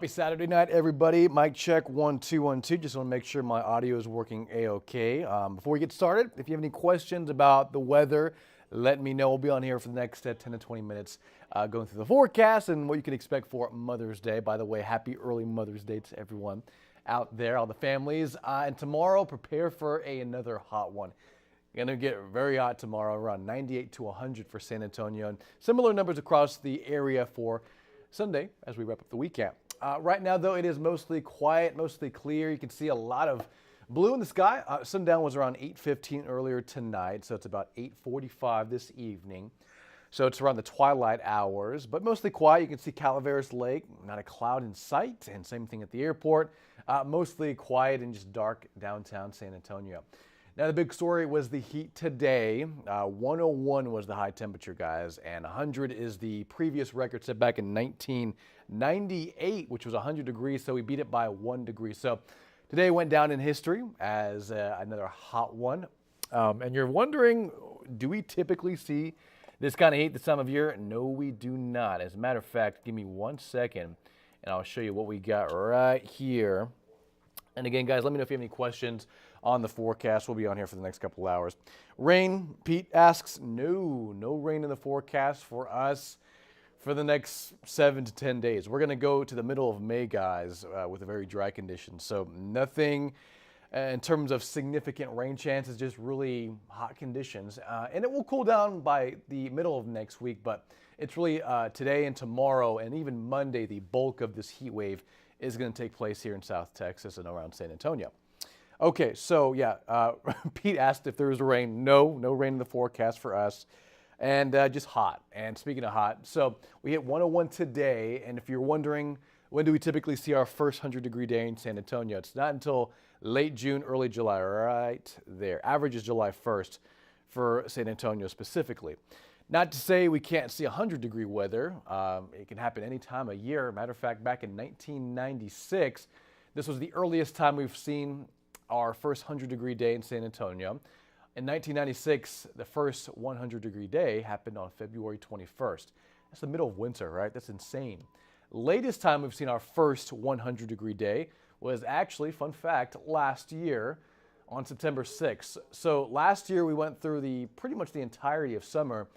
Happy Saturday night, everybody. Mic check, 1, 2, 1, 2. Just want to make sure my audio is working A-OK. Before we get started, if you have any questions about the weather, let me know. We'll be on here for the next 10 to 20 minutes going through the forecast and what you can expect for Mother's Day. By the way, happy early Mother's Day to everyone out there, all the families. And tomorrow, prepare for another hot one. Going to get very hot tomorrow, around 98 to 100 for San Antonio. And similar numbers across the area for Sunday as we wrap up the weekend. Right now, though, it is mostly quiet, mostly clear. You can see a lot of blue in the sky. Sundown was around 8:15 earlier tonight, so it's about 8:45 this evening. So it's around the twilight hours, but mostly quiet. You can see Calaveras Lake, not a cloud in sight, and same thing at the airport. Mostly quiet and just dark downtown San Antonio. Now, the big story was the heat today. 101 was the high temperature, guys, and 100 is the previous record set back in 1998, which was 100 degrees, so we beat it by 1 degree. So today went down in history as another hot one. And you're wondering, do we typically see this kind of heat this time of year? No, we do not. As a matter of fact, give me 1 second, and I'll show you what we got right here. And again, guys, let me know if you have any questions on the forecast. We'll be on here for the next couple hours. Rain, Pete asks, no rain in the forecast for us for the next 7 to 10 days. We're going to go to the middle of May, guys, with a very dry condition. So nothing in terms of significant rain chances, just really hot conditions. And it will cool down by the middle of next week, but it's really today and tomorrow and even Monday, the bulk of this heat wave is going to take place here in South Texas and around San Antonio. Okay, so yeah, Pete asked if there was rain. No rain in the forecast for us, and just hot. And speaking of hot, so we hit 101 today, and if you're wondering, when do we typically see our first 100-degree day in San Antonio? It's not until late June, early July, right there. Average is July 1st for San Antonio specifically. Not to say we can't see 100-degree weather. It can happen any time of year. Matter of fact, back in 1996, this was the earliest time we've seen our first 100-degree day in San Antonio. In 1996, the first 100-degree day happened on February 21st. That's the middle of winter, right? That's insane. Latest time we've seen our first 100-degree day was actually, fun fact, last year on September 6th. So last year we went through pretty much the entirety of summer,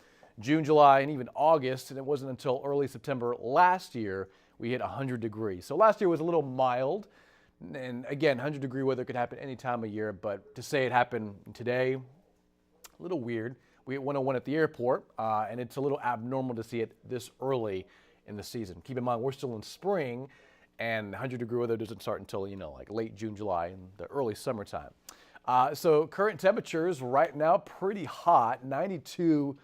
June, July, and even August, and it wasn't until early September last year we hit 100 degrees. So last year was a little mild, and again, 100-degree weather could happen any time of year, but to say it happened today, a little weird. We hit 101 at the airport, and it's a little abnormal to see it this early in the season. Keep in mind, we're still in spring, and 100-degree weather doesn't start until, like late June, July, in the early summertime. So current temperatures right now, pretty hot, 92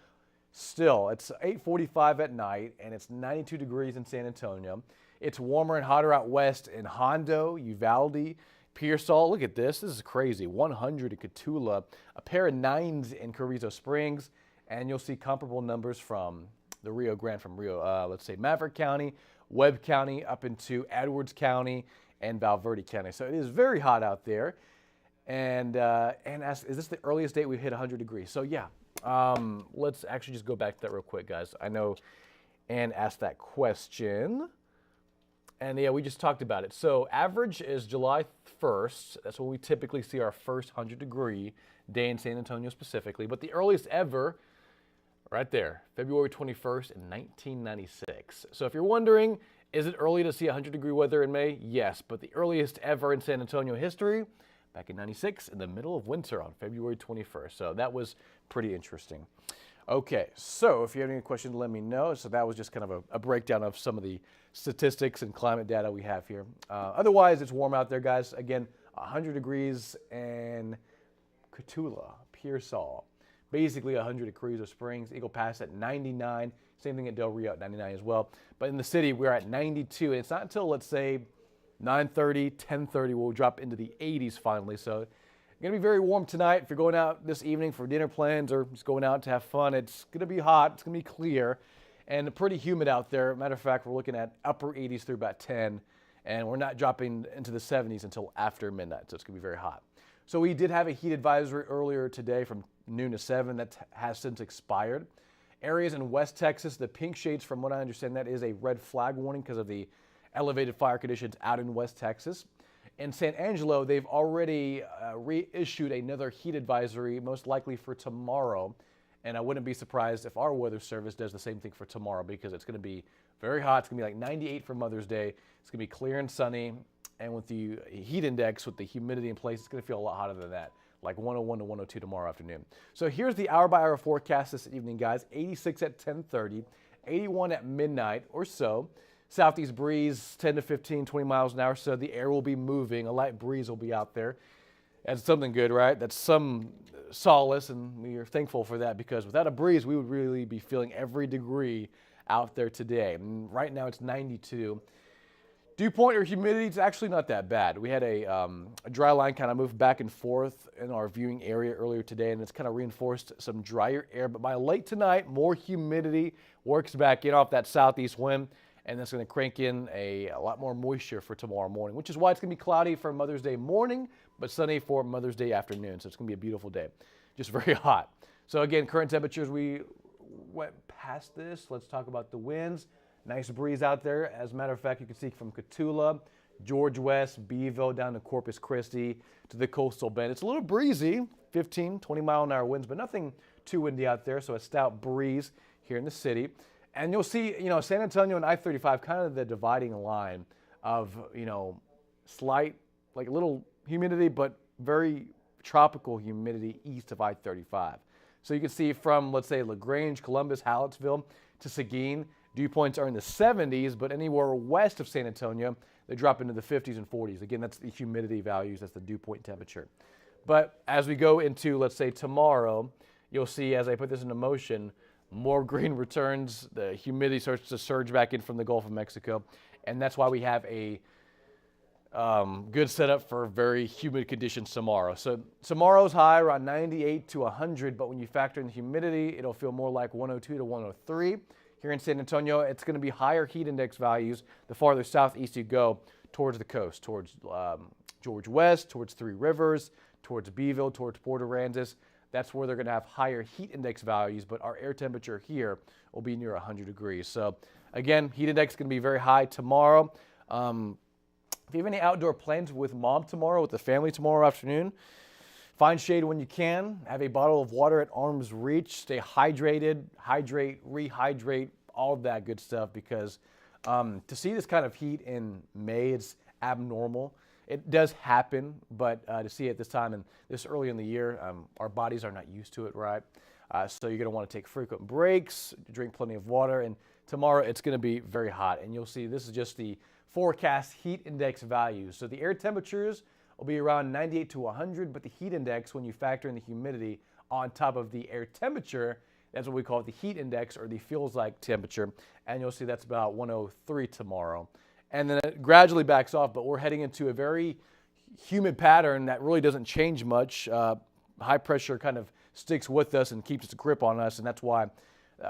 still. It's 8:45 at night, and it's 92 degrees in San Antonio. It's warmer and hotter out west in Hondo, Uvalde, Pearsall. Look at this. This is crazy. 100 in Cotulla, a pair of 9s in Carrizo Springs, and you'll see comparable numbers from the Rio Grande, from let's say Maverick County, Webb County, up into Edwards County and Valverde County. So it is very hot out there. And is this the earliest date we've hit 100 degrees? So yeah. Let's actually just go back to that real quick, guys. I know Ann asked that question. And yeah, we just talked about it. So average is July 1st. That's when we typically see our first 100-degree day in San Antonio specifically. But the earliest ever, right there, February 21st in 1996. So if you're wondering, is it early to see 100-degree weather in May? Yes, but the earliest ever in San Antonio history, back in 96, in the middle of winter on February 21st. So that was pretty interesting. Okay, so if you have any questions, let me know. So that was just kind of a breakdown of some of the statistics and climate data we have here. Otherwise, it's warm out there, guys. Again, 100 degrees in Cotulla, Pearsall. Basically 100 at Carrizo Springs. Eagle Pass at 99. Same thing at Del Rio at 99 as well. But in the city, we're at 92. And it's not until, let's say, 9:30, 10:30, we'll drop into the 80s finally. So it's going to be very warm tonight. If you're going out this evening for dinner plans or just going out to have fun, it's going to be hot. It's going to be clear and pretty humid out there. Matter of fact, we're looking at upper 80s through about 10, and we're not dropping into the 70s until after midnight. So it's going to be very hot. So we did have a heat advisory earlier today from noon to 7 that has since expired. Areas in West Texas, the pink shades, from what I understand, that is a red flag warning because of the elevated fire conditions out in West Texas. In San Angelo, they've already reissued another heat advisory, most likely for tomorrow. And I wouldn't be surprised if our weather service does the same thing for tomorrow, because it's going to be very hot. It's going to be like 98 for Mother's Day. It's going to be clear and sunny. And with the heat index, with the humidity in place, it's going to feel a lot hotter than that, like 101 to 102 tomorrow afternoon. So here's the hour-by-hour forecast this evening, guys. 86 at 10:30, 81 at midnight or so. Southeast breeze, 10 to 15, 20 miles an hour. So the air will be moving. A light breeze will be out there. That's something good, right? That's some solace, and we are thankful for that, because without a breeze, we would really be feeling every degree out there today. And right now it's 92. Dew point or humidity, it's actually not that bad. We had a dry line kind of move back and forth in our viewing area earlier today, and it's kind of reinforced some drier air. But by late tonight, more humidity works back in off that southeast wind, and that's going to crank in a lot more moisture for tomorrow morning, which is why it's going to be cloudy for Mother's Day morning, but sunny for Mother's Day afternoon. So it's going to be a beautiful day, just very hot. So again, current temperatures, we went past this. Let's talk about the winds. Nice breeze out there. As a matter of fact, you can see from Cotulla, George West, Beeville, down to Corpus Christi, to the coastal bend. It's a little breezy, 15, 20 mile an hour winds, but nothing too windy out there. So a stout breeze here in the city. And you'll see, San Antonio and I-35, kind of the dividing line of, slight, like a little humidity, but very tropical humidity east of I-35. So you can see from, let's say, LaGrange, Columbus, Hallettsville to Seguin, dew points are in the 70s, but anywhere west of San Antonio, they drop into the 50s and 40s. Again, that's the humidity values, that's the dew point temperature. But as we go into, let's say, tomorrow, you'll see, as I put this into motion, more green returns. The humidity starts to surge back in from the Gulf of Mexico, and that's why we have a good setup for very humid conditions tomorrow. So tomorrow's high around 98 to 100, but when you factor in the humidity, it'll feel more like 102 to 103. Here in San Antonio, it's going to be higher heat index values the farther southeast you go towards the coast, towards George West, towards Three Rivers, towards Beeville, towards Port Aransas. That's where they're going to have higher heat index values, but our air temperature here will be near 100 degrees. So again, heat index is going to be very high tomorrow. If you have any outdoor plans with mom tomorrow, with the family tomorrow afternoon, find shade when you can. Have a bottle of water at arm's reach. Stay hydrated, hydrate, rehydrate, all of that good stuff, because to see this kind of heat in May, it's abnormal. It does happen, but to see it this time and this early in the year, our bodies are not used to it, right? So you're going to want to take frequent breaks, drink plenty of water, and tomorrow it's going to be very hot. And you'll see this is just the forecast heat index values. So the air temperatures will be around 98 to 100, but the heat index, when you factor in the humidity on top of the air temperature, that's what we call the heat index, or the feels like temperature. And you'll see that's about 103 tomorrow. And then it gradually backs off, but we're heading into a very humid pattern that really doesn't change much. High pressure kind of sticks with us and keeps its grip on us, and that's why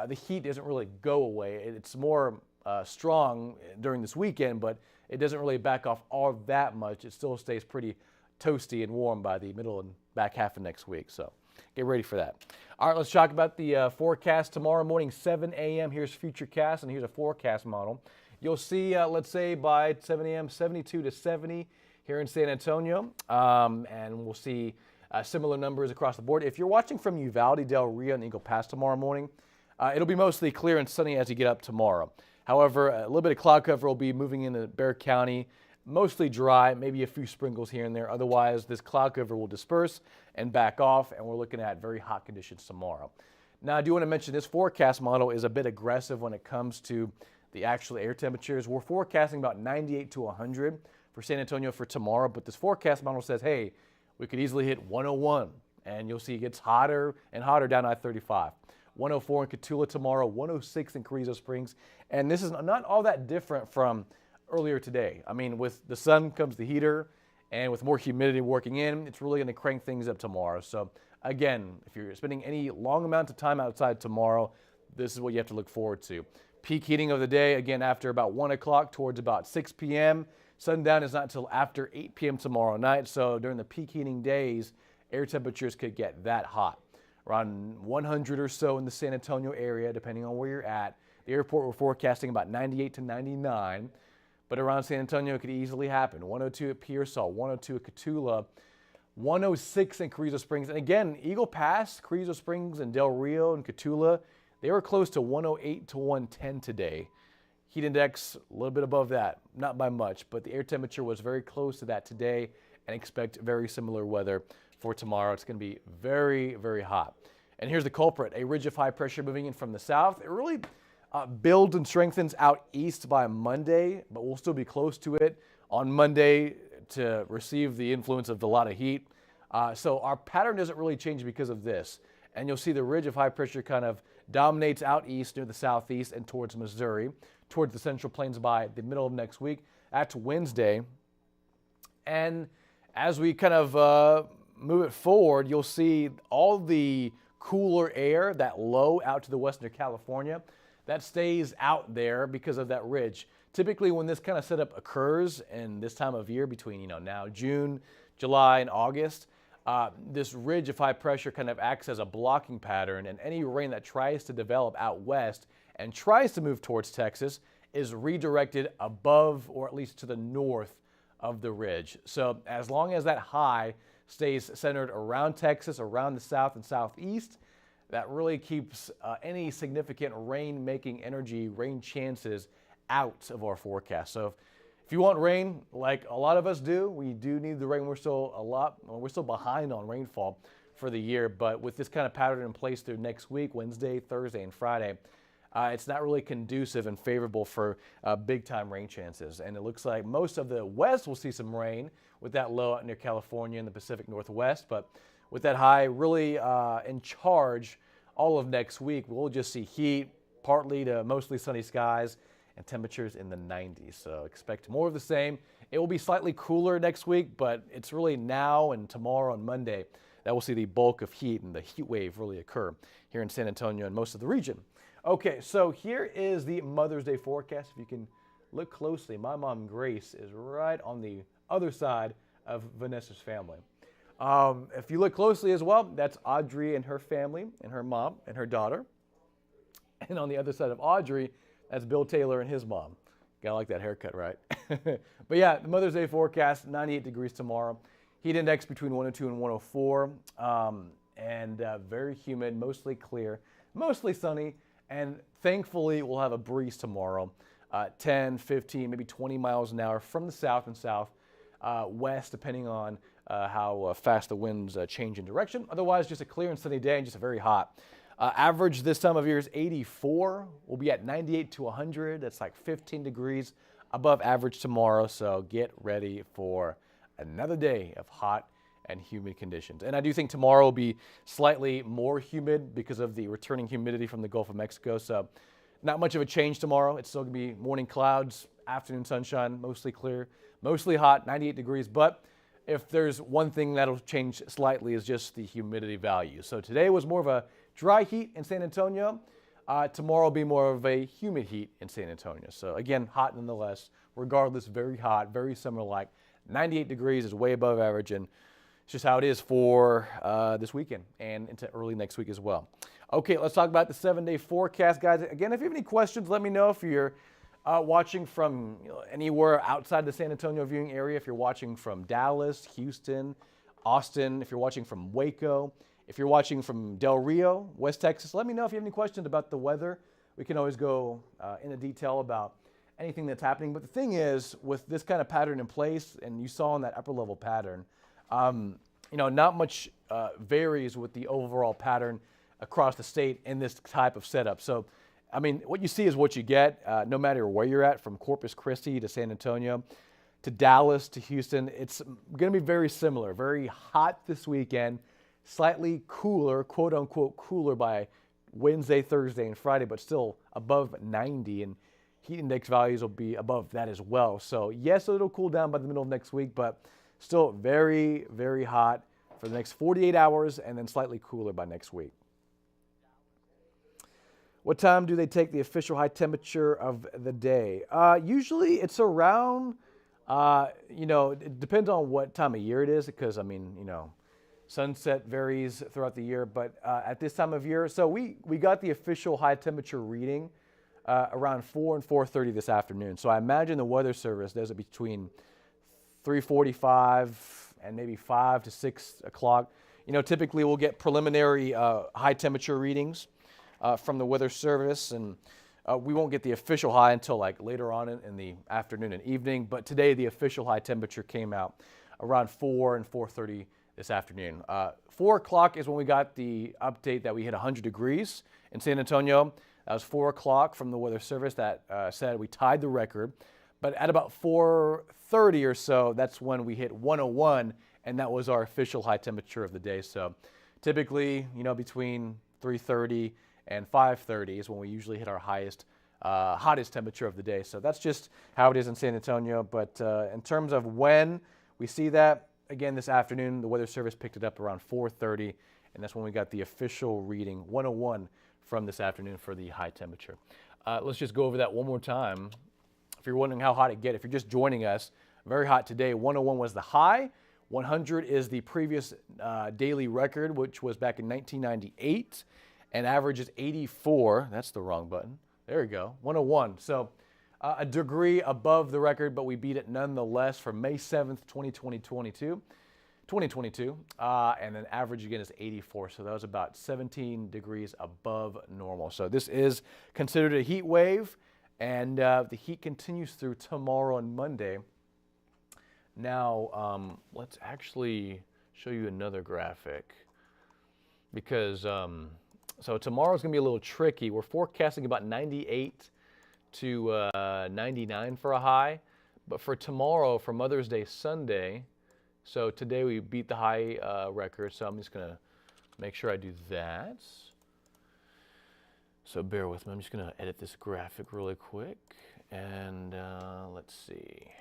the heat doesn't really go away. It's more strong during this weekend, but it doesn't really back off all that much. It still stays pretty toasty and warm by the middle and back half of next week. So get ready for that. All right, let's talk about the forecast tomorrow morning, 7 a.m. Here's Futurecast, and here's a forecast model. You'll see, let's say by 7 a.m., 72 to 70 here in San Antonio, and we'll see similar numbers across the board. If you're watching from Uvalde, Del Rio, and Eagle Pass tomorrow morning, it'll be mostly clear and sunny as you get up tomorrow. However, a little bit of cloud cover will be moving into Bexar County, mostly dry, maybe a few sprinkles here and there. Otherwise, this cloud cover will disperse and back off, and we're looking at very hot conditions tomorrow. Now, I do want to mention this forecast model is a bit aggressive when it comes to the actual air temperatures. We're forecasting about 98 to 100 for San Antonio for tomorrow, but this forecast model says, hey, we could easily hit 101, and you'll see it gets hotter and hotter down I-35. 104 in Cotulla tomorrow, 106 in Carrizo Springs, and this is not all that different from earlier today. I mean, with the sun comes the heater, and with more humidity working in, it's really going to crank things up tomorrow. So again, if you're spending any long amount of time outside tomorrow, this is what you have to look forward to. Peak heating of the day, again, after about 1 o'clock towards about 6 p.m. Sundown is not until after 8 p.m. tomorrow night, so during the peak heating days, air temperatures could get that hot. Around 100 or so in the San Antonio area, depending on where you're at. The airport, we're forecasting about 98 to 99. but around San Antonio it could easily happen. 102 at Pearsall, 102 at Cotulla, 106 in Carrizo Springs. And again, Eagle Pass, Carrizo Springs, and Del Rio and Cotulla, they were close to 108 to 110 today. Heat index a little bit above that, not by much, but the air temperature was very close to that today, and expect very similar weather for tomorrow. It's going to be very, very hot. And here's the culprit, a ridge of high pressure moving in from the south. It really builds and strengthens out east by Monday, but we'll still be close to it on Monday to receive the influence of a lot of heat. So our pattern doesn't really change because of this. And you'll see the ridge of high pressure kind of dominates out east near the southeast and towards Missouri, towards the Central Plains by the middle of next week. That's Wednesday. And as we kind of move it forward, you'll see all the cooler air, that low out to the western California, that stays out there because of that ridge. Typically when this kind of setup occurs in this time of year between now June, July, and August, this ridge of high pressure kind of acts as a blocking pattern, and any rain that tries to develop out west and tries to move towards Texas is redirected above or at least to the north of the ridge. So as long as that high stays centered around Texas, around the south and southeast, that really keeps any significant rain-making energy, rain chances out of our forecast. So if you want rain, like a lot of us do, we do need the rain. We're still behind on rainfall for the year, but with this kind of pattern in place through next week, Wednesday, Thursday, and Friday, it's not really conducive and favorable for big-time rain chances. And it looks like most of the west will see some rain with that low out near California and the Pacific Northwest, but with that high really in charge all of next week, we'll just see heat, partly to mostly sunny skies, and temperatures in the 90s. So expect more of the same. It will be slightly cooler next week, but it's really now and tomorrow and Monday that we'll see the bulk of heat and the heat wave really occur here in San Antonio and most of the region. Okay, so here is the Mother's Day forecast. If you can look closely, my mom Grace is right on the other side of Vanessa's family. If you look closely as well, that's Audrey and her family, and her mom and her daughter. And on the other side of Audrey, that's Bill Taylor and his mom. Gotta like that haircut, right? But yeah, the Mother's Day forecast, 98 degrees tomorrow. Heat index between 102 and 104, and very humid, mostly clear, mostly sunny, and thankfully we'll have a breeze tomorrow, 10, 15, maybe 20 miles an hour from the south and southwest, depending on how fast the winds change in direction. Otherwise, just a clear and sunny day and just a very hot. Average this time of year is 84. We'll be at 98 to 100. That's like 15 degrees above average tomorrow. So get ready for another day of hot and humid conditions. And I do think tomorrow will be slightly more humid because of the returning humidity from the Gulf of Mexico. So not much of a change tomorrow. It's still going to be morning clouds, afternoon sunshine, mostly clear, mostly hot, 98 degrees. But if there's one thing that'll change slightly is just the humidity value. So today was more of a dry heat in San Antonio. Tomorrow will be more of a humid heat in San Antonio. So again, hot nonetheless, regardless, very hot, very summer-like. 98 degrees is way above average, and it's just how it is for this weekend and into early next week as well. Okay, let's talk about the 7-day forecast, guys. Again, if you have any questions, let me know. If you're watching from anywhere outside the San Antonio viewing area, if you're watching from Dallas, Houston, Austin, if you're watching from Waco, if you're watching from Del Rio, West Texas, let me know if you have any questions about the weather. We can always go into detail about anything that's happening. But the thing is, with this kind of pattern in place, and you saw in that upper level pattern, not much varies with the overall pattern across the state in this type of setup. So, I mean, what you see is what you get, no matter where you're at, from Corpus Christi to San Antonio to Dallas to Houston. It's going to be very similar, very hot this weekend, slightly cooler, quote unquote cooler by Wednesday, Thursday, and Friday, but still above 90, and heat index values will be above that as well. So yes, it'll cool down by the middle of next week, but still very, very hot for the next 48 hours and then slightly cooler by next week. What time do they take the official high temperature of the day? Usually it's around, it depends on what time of year it is, because, sunset varies throughout the year, but at this time of year, so we got the official high temperature reading around 4 and 4:30 this afternoon. So I imagine the Weather Service does it between 3:45 and maybe 5 to 6 o'clock. You know, typically we'll get preliminary high temperature readings from the Weather Service, and we won't get the official high until like later on in the afternoon and evening. But today the official high temperature came out around 4 and 4:30 this afternoon. 4 o'clock is when we got the update that we hit 100 degrees in San Antonio. That was 4 o'clock from the Weather Service that said we tied the record. But at about 4:30 or so, that's when we hit 101, and that was our official high temperature of the day. So typically, you know, between 3:30 and 5:30 is when we usually hit our hottest temperature of the day. So that's just how it is in San Antonio. But in terms of when we see that, again, this afternoon, the Weather Service picked it up around 4:30, and that's when we got the official reading, 101, from this afternoon for the high temperature. Let's just go over that one more time. If you're wondering how hot it gets, if you're just joining us, very hot today. 101 was the high. 100 is the previous daily record, which was back in 1998, and average is 84. That's the wrong button. There we go, 101. So a degree above the record, but we beat it nonetheless for May 7th, 2022. And then average again is 84, so that was about 17 degrees above normal. So this is considered a heat wave, and the heat continues through tomorrow and Monday. Now, let's actually show you another graphic, because so tomorrow's going to be a little tricky. We're forecasting about 98 to 99 for a high, but for tomorrow, for Mother's Day Sunday, so today we beat the high record, so I'm just going to make sure I do that. So bear with me, I'm just going to edit this graphic really quick, and let's see.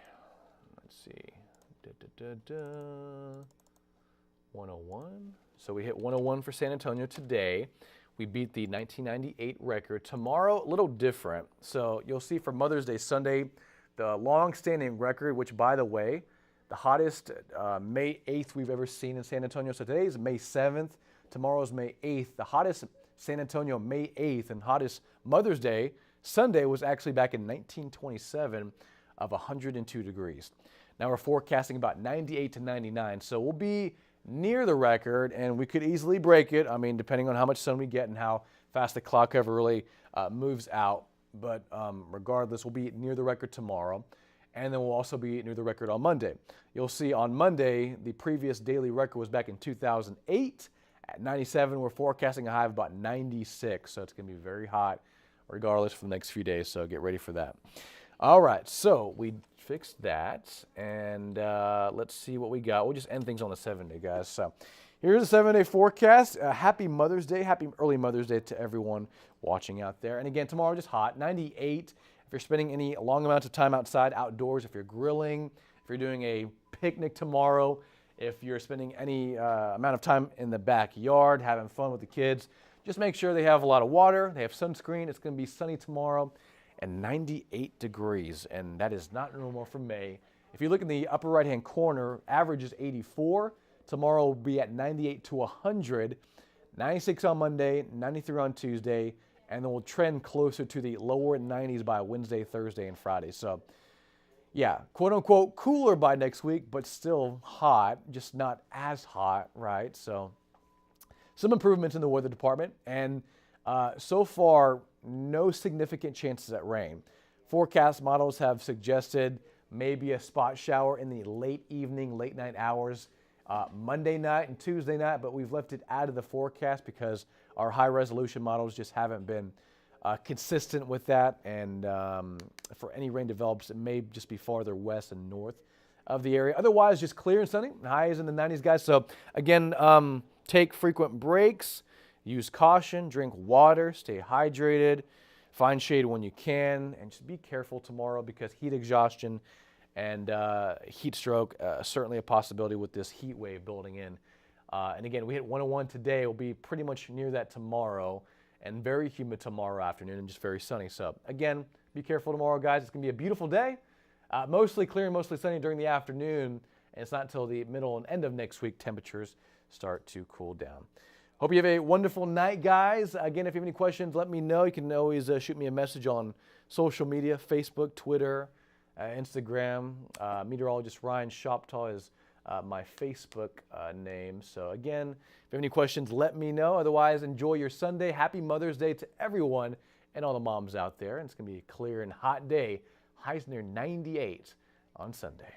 101. So we hit 101 for San Antonio today. We beat the 1998 record. Tomorrow, a little different. So you'll see for Mother's Day Sunday, the long-standing record, which, by the way, the hottest May 8th we've ever seen in San Antonio. So today is May 7th. Tomorrow's May 8th. The hottest San Antonio May 8th and hottest Mother's Day Sunday was actually back in 1927 of 102 degrees. Now we're forecasting about 98 to 99. So we'll be near the record, and we could easily break it. I mean, depending on how much sun we get and how fast the cloud cover really moves out. But regardless, we'll be near the record tomorrow, and then we'll also be near the record on Monday. You'll see on Monday, the previous daily record was back in 2008 at 97. We're forecasting a high of about 96, so it's going to be very hot regardless for the next few days, so get ready for that. All right, so we fixed that, and let's see what we got. We'll just end things on the 7-day, guys. So here's a 7-day forecast. Happy Mother's Day. Happy early Mother's Day to everyone watching out there. And again, tomorrow just hot, 98. If you're spending any long amounts of time outside, outdoors, if you're grilling, if you're doing a picnic tomorrow, if you're spending any amount of time in the backyard, having fun with the kids, just make sure they have a lot of water, they have sunscreen. It's going to be sunny tomorrow, and 98 degrees, and that is not normal for May. If you look in the upper right-hand corner, average is 84. Tomorrow will be at 98 to 100, 96 on Monday, 93 on Tuesday, and then we'll trend closer to the lower 90s by Wednesday, Thursday, and Friday. So, yeah, quote-unquote cooler by next week, but still hot, just not as hot, right? So, some improvements in the weather department, and so far, no significant chances at rain. Forecast models have suggested maybe a spot shower in the late evening, late night hours, Monday night and Tuesday night, but we've left it out of the forecast because our high resolution models just haven't been consistent with that. And for any rain develops, it may just be farther west and north of the area. Otherwise, just clear and sunny. Highs in the 90s, guys. So again, take frequent breaks. Use caution, drink water, stay hydrated, find shade when you can, and just be careful tomorrow because heat exhaustion and heat stroke certainly a possibility with this heat wave building in. And again, we hit 101 today. We'll be pretty much near that tomorrow, and very humid tomorrow afternoon and just very sunny. So again, be careful tomorrow, guys. It's going to be a beautiful day. Mostly clear and mostly sunny during the afternoon, and it's not until the middle and end of next week temperatures start to cool down. Hope you have a wonderful night, guys. Again, if you have any questions, let me know. You can always shoot me a message on social media, Facebook, Twitter, Instagram. Meteorologist Ryan Shoptaugh is my Facebook name. So again, if you have any questions, let me know. Otherwise, enjoy your Sunday. Happy Mother's Day to everyone and all the moms out there. And it's going to be a clear and hot day. Highs near 98 on Sunday.